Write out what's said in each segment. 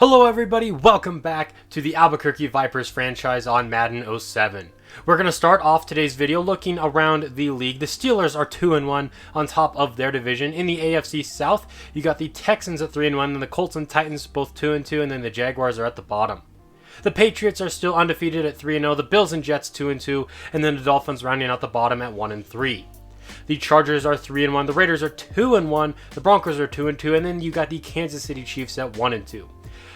Hello everybody, welcome back to the Albuquerque Vipers franchise on Madden 07. We're going to start off today's video looking around the league. The Steelers are 2-1 on top of their division. In the AFC South, you got the Texans at 3-1, and the Colts and Titans both 2-2, and then the Jaguars are at the bottom. The Patriots are still undefeated at 3-0, the Bills and Jets 2-2, and then the Dolphins rounding out the bottom at 1-3. The Chargers are 3-1, the Raiders are 2-1, the Broncos are 2-2, and then you got the Kansas City Chiefs at 1-2.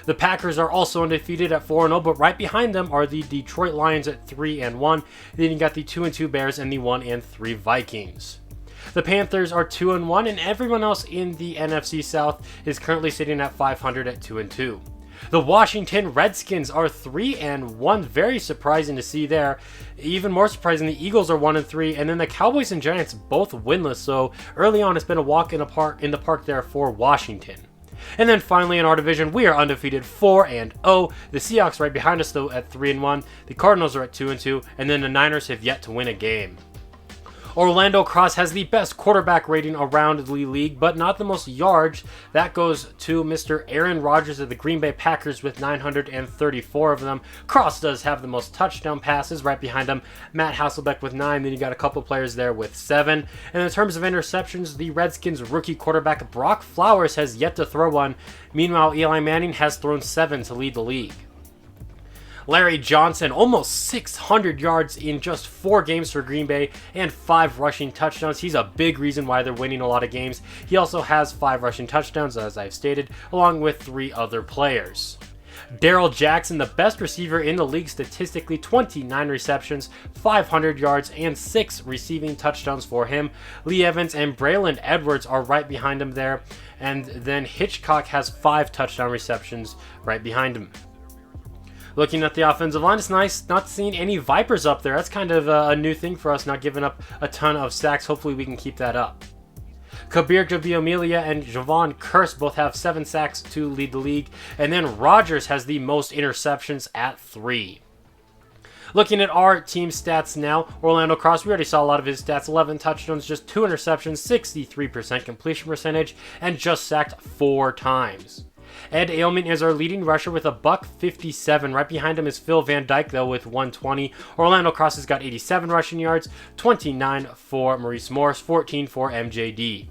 The Packers are also undefeated at 4-0, but right behind them are the Detroit Lions at 3-1. Then you got the 2-2 Bears and the 1-3 Vikings. The Panthers are 2-1, and everyone else in the NFC South is currently sitting at 500 at 2-2. The Washington Redskins are 3-1, very surprising to see there. Even more surprising, the Eagles are 1-3, and then the Cowboys and Giants both winless. So early on, it's been a walk in the park there for Washington. And then finally in our division, we are undefeated 4-0. The Seahawks right behind us though at 3-1. The Cardinals are at 2-2, and then the Niners have yet to win a game. Orlando Cross has the best quarterback rating around the league, but not the most yards. That goes to Mr. Aaron Rodgers of the Green Bay Packers with 934 of them. Cross does have the most touchdown passes. Right behind him, Matt Hasselbeck with 9. Then you got a couple players there with 7. And in terms of interceptions, the Redskins rookie quarterback Brock Flowers has yet to throw one. Meanwhile, Eli Manning has thrown 7 to lead the league. Larry Johnson, almost 600 yards in just 4 games for Green Bay and 5 rushing touchdowns. He's a big reason why they're winning a lot of games. He also has 5 rushing touchdowns, as I've stated, along with 3 other players. Darrell Jackson, the best receiver in the league statistically, 29 receptions, 500 yards, and 6 receiving touchdowns for him. Lee Evans and Braylon Edwards are right behind him there, and then Hitchcock has 5 touchdown receptions right behind him. Looking at the offensive line, it's nice not seeing any Vipers up there. That's kind of a new thing for us, not giving up a ton of sacks. Hopefully we can keep that up. Kabir Javiamelia and Javon Curse both have 7 sacks to lead the league. And then Rodgers has the most interceptions at 3. Looking at our team stats now, Orlando Cross, we already saw a lot of his stats. 11 touchdowns, just 2 interceptions, 63% completion percentage, and just sacked 4 times. Ed Ailman is our leading rusher with a $157. Right behind him is Phil Van Dyke, though, with 120. Orlando Cross has got 87 rushing yards, 29 for Maurice Morris, 14 for MJD.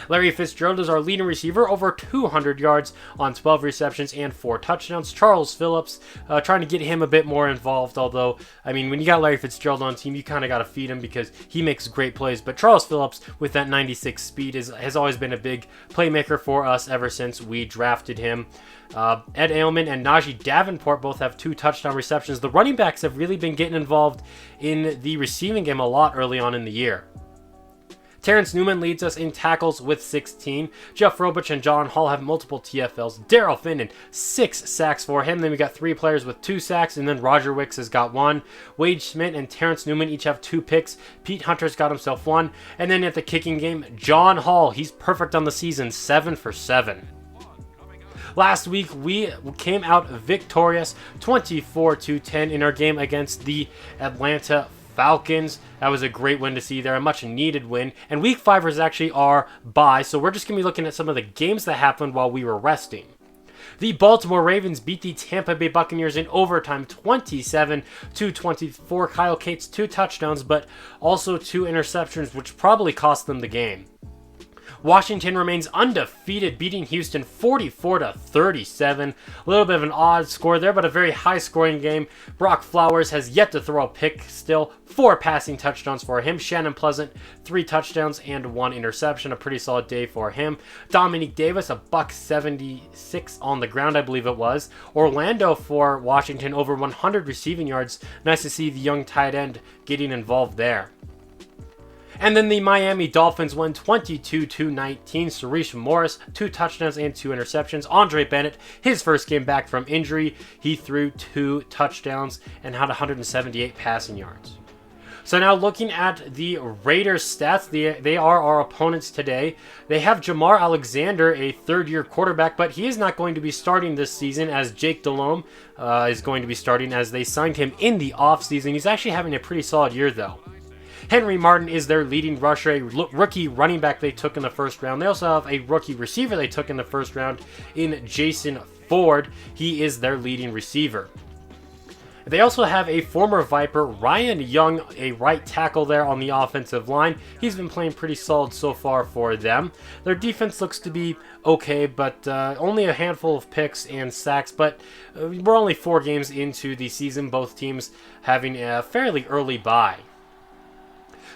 Larry Fitzgerald is our leading receiver, over 200 yards on 12 receptions and 4 touchdowns. Charles Phillips, trying to get him a bit more involved, although, I mean, when you got Larry Fitzgerald on team, you kind of got to feed him because he makes great plays. But Charles Phillips, with that 96 speed, has always been a big playmaker for us ever since we drafted him. Ed Ailman and Najee Davenport both have 2 touchdown receptions. The running backs have really been getting involved in the receiving game a lot early on in the year. Terrence Newman leads us in tackles with 16. Jeff Robich and John Hall have multiple TFLs. Daryl Finnan, 6 sacks for him. Then we got 3 players with 2 sacks, and then Roger Wicks has got 1. Wade Schmidt and Terrence Newman each have 2 picks. Pete Hunter's got himself 1. And then at the kicking game, John Hall, he's perfect on the season, 7 for 7. Last week, we came out victorious, 24-10 in our game against the Atlanta Falcons. That was a great win to see there, a much needed win. And week 5 is actually our bye, so we're just going to be looking at some of the games that happened while we were resting. The Baltimore Ravens beat the Tampa Bay Buccaneers in overtime, 27-24. Kyle Cates 2 touchdowns, but also 2 interceptions, which probably cost them the game. Washington remains undefeated, beating Houston 44-37. A little bit of an odd score there, but a very high-scoring game. Brock Flowers has yet to throw a pick still. 4 passing touchdowns for him. Shannon Pleasant, 3 touchdowns and 1 interception. A pretty solid day for him. Dominique Davis, a $176 on the ground, I believe it was. Orlando for Washington, over 100 receiving yards. Nice to see the young tight end getting involved there. And then the Miami Dolphins won 22-19. Sarish Morris, 2 touchdowns and 2 interceptions. Andre Bennett, his first game back from injury, he threw 2 touchdowns and had 178 passing yards. So now looking at the Raiders stats, they are our opponents today. They have Jamar Alexander, a third-year quarterback, but he is not going to be starting this season, as Jake Delhomme is going to be starting, as they signed him in the offseason. He's actually having a pretty solid year, though. Henry Martin is their leading rusher, a rookie running back they took in the first round. They also have a rookie receiver they took in the first round in Jason Ford. He is their leading receiver. They also have a former Viper, Ryan Young, a right tackle there on the offensive line. He's been playing pretty solid so far for them. Their defense looks to be okay, but only a handful of picks and sacks. But we're only 4 games into the season, both teams having a fairly early bye.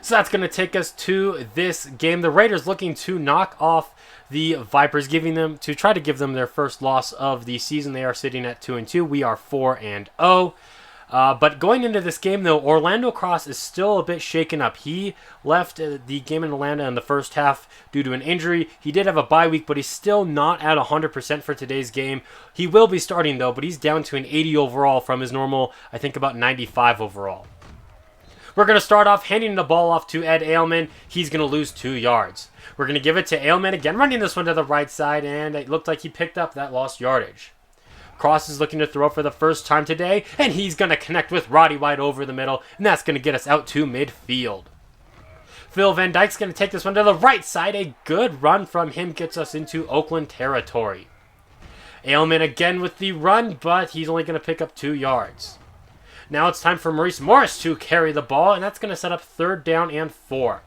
So that's going to take us to this game. The Raiders looking to knock off the Vipers, try to give them their first loss of the season. They are sitting at 2-2. We are 4-0. But going into this game, though, Orlando Cross is still a bit shaken up. He left the game in Atlanta in the first half due to an injury. He did have a bye week, but he's still not at 100% for today's game. He will be starting, though, but he's down to an 80 overall from his normal, I think, about 95 overall. We're going to start off handing the ball off to Ed Ailman. He's going to lose 2 yards. We're going to give it to Ailman again, running this one to the right side, and it looked like he picked up that lost yardage. Cross is looking to throw for the first time today, and he's going to connect with Roddy White over the middle, and that's going to get us out to midfield. Phil Van Dyke's going to take this one to the right side. A good run from him gets us into Oakland territory. Ailman again with the run, but he's only going to pick up 2 yards. Now it's time for Maurice Morris to carry the ball, and that's going to set up 3rd down and 4.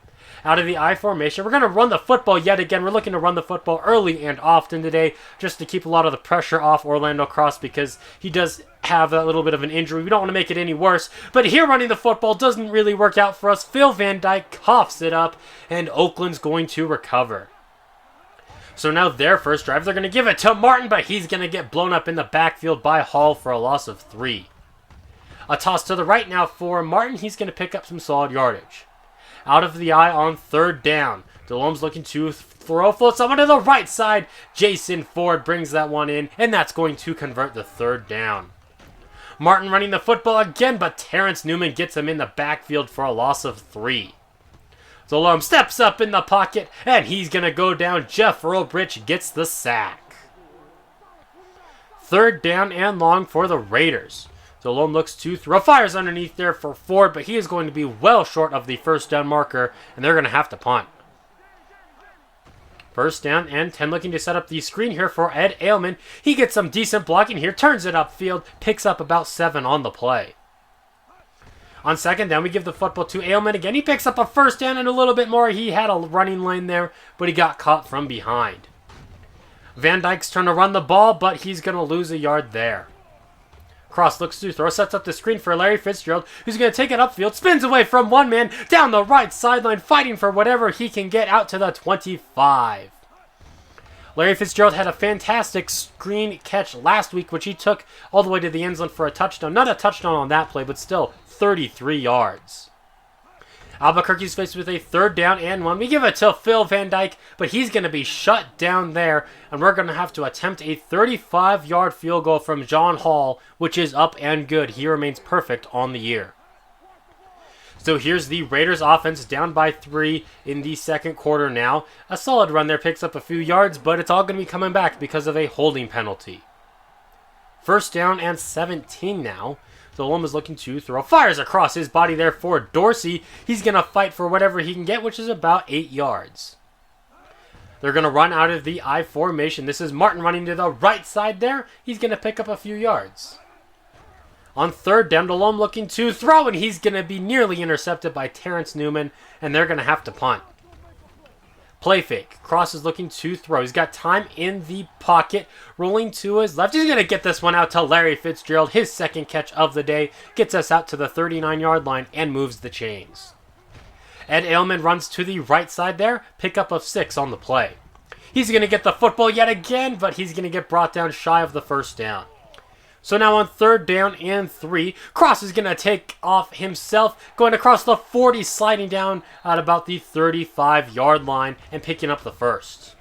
Out of the I formation, we're going to run the football yet again. We're looking to run the football early and often today just to keep a lot of the pressure off Orlando Cross because he does have that little bit of an injury. We don't want to make it any worse. But here running the football doesn't really work out for us. Phil Van Dyke coughs it up, and Oakland's going to recover. So now their first drive, they're going to give it to Martin, but he's going to get blown up in the backfield by Hall for a loss of 3. A toss to the right now for Martin. He's going to pick up some solid yardage. Out of the eye on 3rd down. Delhomme's looking to throw, float someone to the right side. Jason Ford brings that one in, and that's going to convert the 3rd down. Martin running the football again, but Terrence Newman gets him in the backfield for a loss of 3. Delhomme steps up in the pocket, and he's going to go down. Jeff Earlbridge gets the sack. 3rd down and long for the Raiders. Delhomme looks to throw, fires underneath there for Ford, but he is going to be well short of the 1st down marker, and they're going to have to punt. 1st down and 10, looking to set up the screen here for Ed Ailman. He gets some decent blocking here, turns it upfield, picks up about 7 on the play. On 2nd down, we give the football to Ailman again. He picks up a 1st down and a little bit more. He had a running lane there, but he got caught from behind. Van Dyke's trying to run the ball, but he's going to lose a yard there. Cross looks to throw, sets up the screen for Larry Fitzgerald, who's going to take it upfield, spins away from one man, down the right sideline, fighting for whatever he can get out to the 25. Larry Fitzgerald had a fantastic screen catch last week, which he took all the way to the end zone for a touchdown. Not a touchdown on that play, but still 33 yards. Albuquerque's faced with a 3rd down and 1. We give it to Phil Van Dyke, but he's going to be shut down there, and we're going to have to attempt a 35-yard field goal from John Hall, which is up and good. He remains perfect on the year. So here's the Raiders offense down by 3 in the 2nd quarter now. A solid run there, picks up a few yards, but it's all going to be coming back because of a holding penalty. 1st down and 17 now. Delhomme is looking to throw, fires across his body there for Dorsey. He's going to fight for whatever he can get, which is about 8 yards. They're going to run out of the I formation. This is Martin running to the right side there. He's going to pick up a few yards. On 3rd down, Delhomme looking to throw, and he's going to be nearly intercepted by Terrence Newman, and they're going to have to punt. Play fake. Cross is looking to throw. He's got time in the pocket. Rolling to his left. He's going to get this one out to Larry Fitzgerald. His 2nd catch of the day. Gets us out to the 39-yard line and moves the chains. Ed Ailman runs to the right side there. Pickup of 6 on the play. He's going to get the football yet again, but he's going to get brought down shy of the 1st down. So now on 3rd down and 3, Cross is going to take off himself, going across the 40, sliding down at about the 35-yard line and picking up the 1st.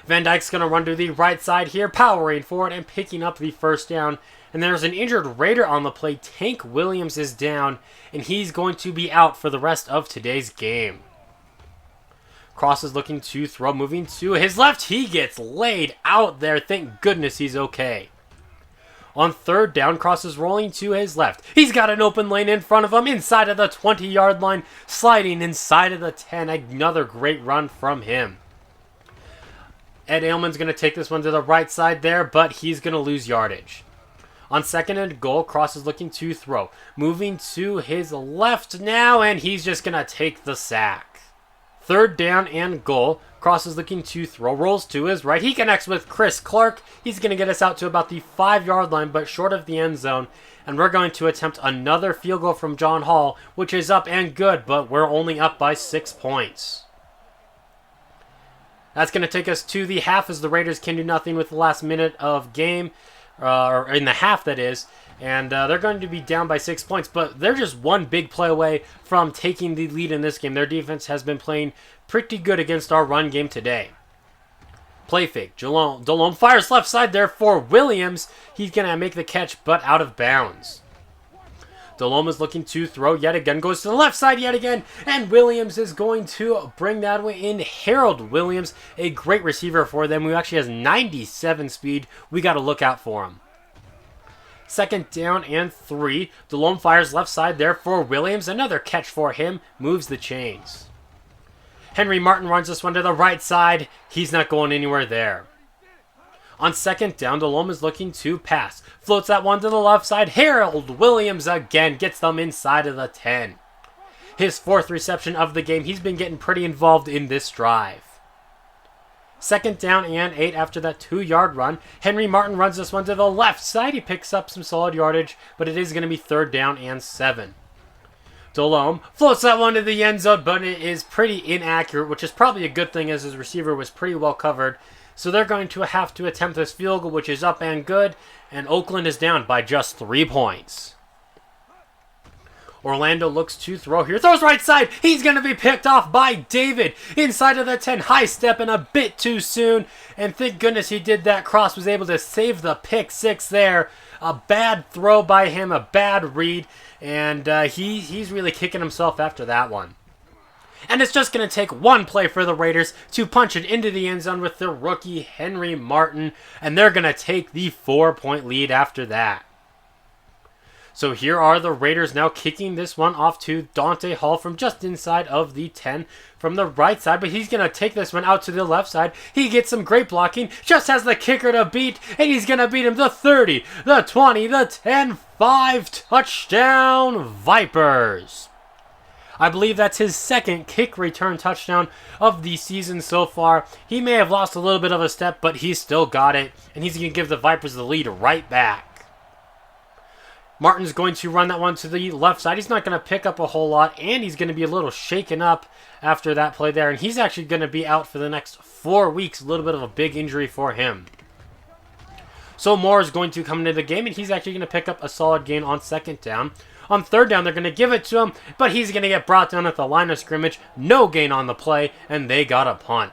Van Dyke's going to run to the right side here, powering forward and picking up the 1st down. And there's an injured Raider on the play. Tank Williams is down, and he's going to be out for the rest of today's game. Cross is looking to throw, moving to his left. He gets laid out there. Thank goodness he's okay. On 3rd down, Cross is rolling to his left. He's got an open lane in front of him, inside of the 20-yard line, sliding inside of the 10. Another great run from him. Ed Ailman's going to take this one to the right side there, but he's going to lose yardage. On 2nd and goal, Cross is looking to throw. Moving to his left now, and he's just going to take the sack. 3rd down and goal. Cross is looking to throw. Rolls to his right. He connects with Chris Clark. He's going to get us out to about the 5-yard line, but short of the end zone. And we're going to attempt another field goal from John Hall, which is up and good, but we're only up by 6 points. That's going to take us to the half as the Raiders can do nothing with the last minute of game, or in the half that is, and they're going to be down by 6 points, but they're just one big play away from taking the lead in this game. Their defense has been playing pretty good against our run game today. Play fake. Delhomme fires left side there for Williams. He's going to make the catch, but out of bounds. Delhomme is looking to throw yet again, goes to the left side yet again, and Williams is going to bring that way in. Harold Williams, a great receiver for them, who actually has 97 speed. We got to look out for him. 2nd down and 3. Delhomme fires left side there for Williams. Another catch for him, moves the chains. Henry Martin runs this one to the right side. He's not going anywhere there. On 2nd down, Delhomme is looking to pass. Floats that one to the left side. Harold Williams again gets them inside of the 10. His 4th reception of the game. He's been getting pretty involved in this drive. 2nd down and 8 after that 2-yard run. Henry Martin runs this one to the left side. He picks up some solid yardage, but it is going to be 3rd down and 7. Delhomme floats that one to the end zone, but it is pretty inaccurate, which is probably a good thing as his receiver was pretty well covered. So they're going to have to attempt this field goal, which is up and good, and Oakland is down by just 3 points. Orlando looks to throw here. Throws right side. He's going to be picked off by David inside of the 10. High stepping a bit too soon, and thank goodness he did that. Cross was able to save the pick 6 there. A bad throw by him, a bad read, and he's really kicking himself after that one. And it's just going to take one play for the Raiders to punch it into the end zone with their rookie Henry Martin. And they're going to take the 4-point lead after that. So here are the Raiders now kicking this one off to Dante Hall from just inside of the 10 from the right side. But he's going to take this one out to the left side. He gets some great blocking. Just has the kicker to beat. And he's going to beat him the 30, the 20, the 10, 5. Touchdown Vipers. I believe that's his 2nd kick return touchdown of the season so far. He may have lost a little bit of a step, but he's still got it. And he's going to give the Vipers the lead right back. Martin's going to run that one to the left side. He's not going to pick up a whole lot, and he's going to be a little shaken up after that play there. And he's actually going to be out for the next 4 weeks. A little bit of a big injury for him. So Moore is going to come into the game, and he's actually going to pick up a solid gain on 2nd down. On 3rd down, they're going to give it to him, but he's going to get brought down at the line of scrimmage. No gain on the play, and they got a punt.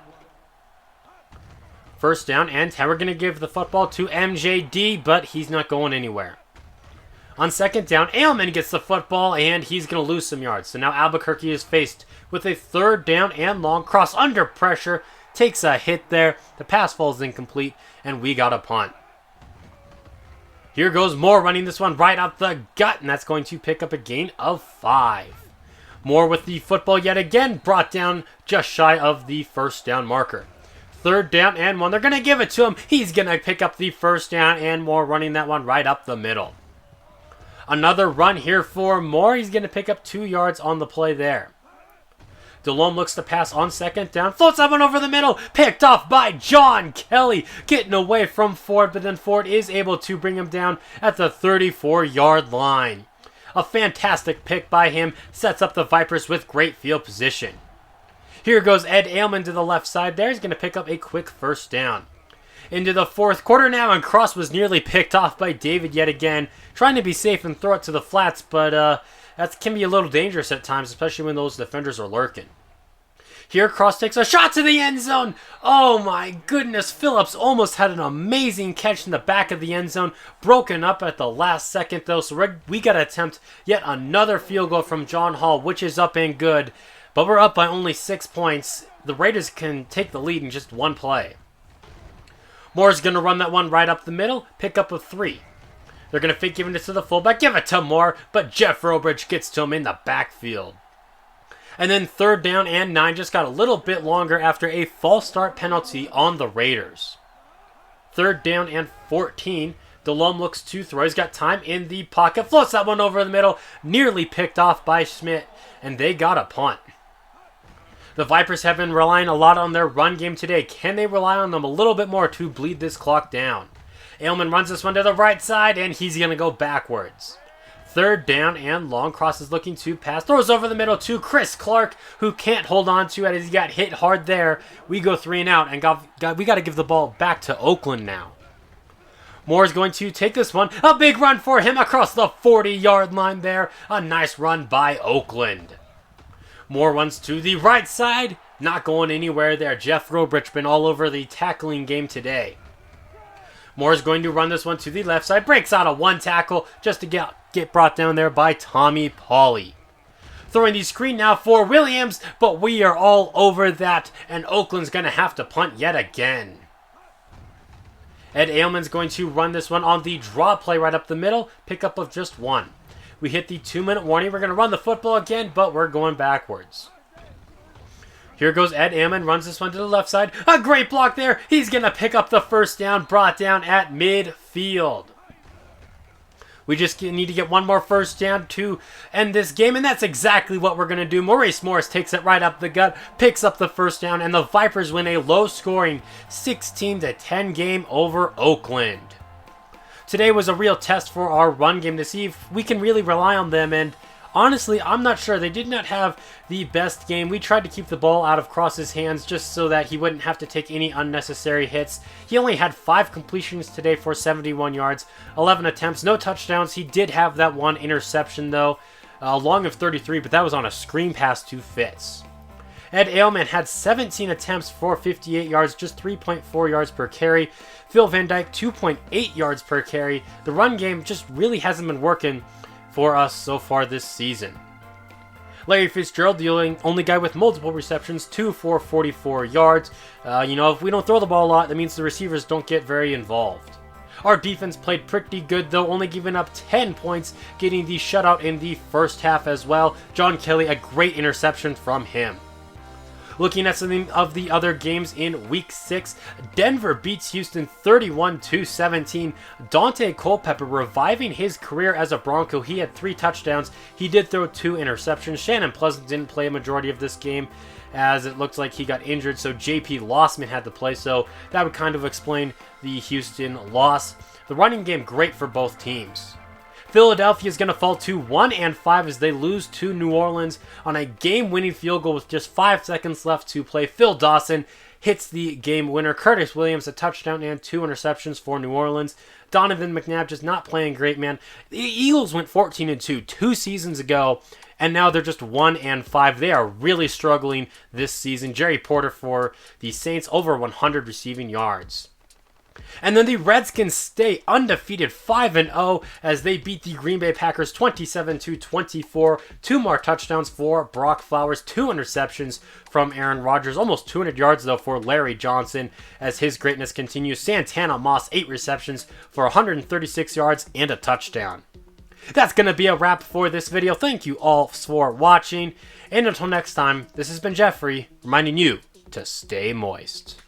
1st down and 10. We're going to give the football to MJD, but he's not going anywhere. On 2nd down, Ailman gets the football, and he's going to lose some yards. So now Albuquerque is faced with a 3rd down and long. Cross under pressure, takes a hit there. The pass falls incomplete, and we got a punt. Here goes Moore running this one right up the gut, and that's going to pick up a gain of 5. Moore with the football yet again, brought down just shy of the 1st down marker. 3rd down and 1. They're going to give it to him. He's going to pick up the 1st down, and Moore running that one right up the middle. Another run here for Moore. He's going to pick up 2 yards on the play there. Delhomme looks to pass on 2nd down. Floats that one over the middle. Picked off by John Kelly. Getting away from Ford, but then Ford is able to bring him down at the 34-yard line. A fantastic pick by him. Sets up the Vipers with great field position. Here goes Ed Ailman to the left side there. He's going to pick up a quick 1st down. Into the 4th quarter now, and Cross was nearly picked off by David yet again. Trying to be safe and throw it to the flats, but that can be a little dangerous at times, especially when those defenders are lurking. Here, Cross takes a shot to the end zone. Oh my goodness, Phillips almost had an amazing catch in the back of the end zone. Broken up at the last second, though, so we got to attempt yet another field goal from John Hall, which is up and good. But we're up by only 6 points. The Raiders can take the lead in just one play. Moore's going to run that one right up the middle, pick up a 3. They're going to fake giving it to the fullback, give it to Moore, but Jeff Robridge gets to him in the backfield. And then 3rd down and 9 just got a little bit longer after a false start penalty on the Raiders. 3rd down and 14. Delhomme looks to throw. He's got time in the pocket. Floats that one over the middle. Nearly picked off by Schmidt. And they got a punt. The Vipers have been relying a lot on their run game today. Can they rely on them a little bit more to bleed this clock down? Ailman runs this one to the right side, and he's going to go backwards. 3rd down and long. Cross is looking to pass. Throws over the middle to Chris Clark, who can't hold on to it as he got hit hard there. We go 3 and out, and we got to give the ball back to Oakland now. Moore is going to take this one. A big run for him across the 40-yard line there. A nice run by Oakland. Moore runs to the right side. Not going anywhere there. Jeff Robrich been all over the tackling game today. Moore is going to run this one to the left side. Breaks out of 1 tackle just to get brought down there by Tommy Pauly. Throwing the screen now for Williams, but we are all over that, and Oakland's going to have to punt yet again. Ed Ailman's going to run this one on the draw play right up the middle. Pickup of just 1. We hit the 2-minute warning. We're going to run the football again, but we're going backwards. Here goes Ed Ailman. Runs this one to the left side. A great block there. He's going to pick up the 1st down. Brought down at midfield. We just need to get one more 1st down to end this game, and that's exactly what we're going to do. Maurice Morris takes it right up the gut, picks up the 1st down, and the Vipers win a low-scoring 16-10 game over Oakland. Today was a real test for our run game to see if we can really rely on them, and honestly, I'm not sure. They did not have the best game. We tried to keep the ball out of Cross's hands just so that he wouldn't have to take any unnecessary hits. He only had 5 completions today for 71 yards, 11 attempts, no touchdowns. He did have that 1 interception, though, long of 33, but that was on a screen pass to Fitz. Ed Ailman had 17 attempts for 58 yards, just 3.4 yards per carry. Phil Van Dyke, 2.8 yards per carry. The run game just really hasn't been working for us so far this season. Larry Fitzgerald, the only guy with multiple receptions, 2 for 44 yards. If we don't throw the ball a lot, that means the receivers don't get very involved. Our defense played pretty good, though, only giving up 10 points, getting the shutout in the 1st half as well. John Kelly, a great interception from him. Looking at some of the other games in Week 6, Denver beats Houston 31-17. Dante Culpepper reviving his career as a Bronco. He had 3 touchdowns. He did throw 2 interceptions. Shannon Pleasant didn't play a majority of this game as it looks like he got injured, so J.P. Lossman had to play, so that would kind of explain the Houston loss. The running game, great for both teams. Philadelphia is going to fall to 1-5 as they lose to New Orleans on a game-winning field goal with just 5 seconds left to play. Phil Dawson hits the game winner. Curtis Williams, a touchdown and 2 interceptions for New Orleans. Donovan McNabb just not playing great, man. The Eagles went 14-2 2 seasons ago, and now they're just 1-5. They are really struggling this season. Jerry Porter for the Saints, over 100 receiving yards. And then the Redskins stay undefeated 5-0 as they beat the Green Bay Packers 27-24. 2 more touchdowns for Brock Flowers, 2 interceptions from Aaron Rodgers. Almost 200 yards, though, for Larry Johnson as his greatness continues. Santana Moss, 8 receptions for 136 yards and a touchdown. That's going to be a wrap for this video. Thank you all for watching. And until next time, this has been Jeffrey, reminding you to stay moist.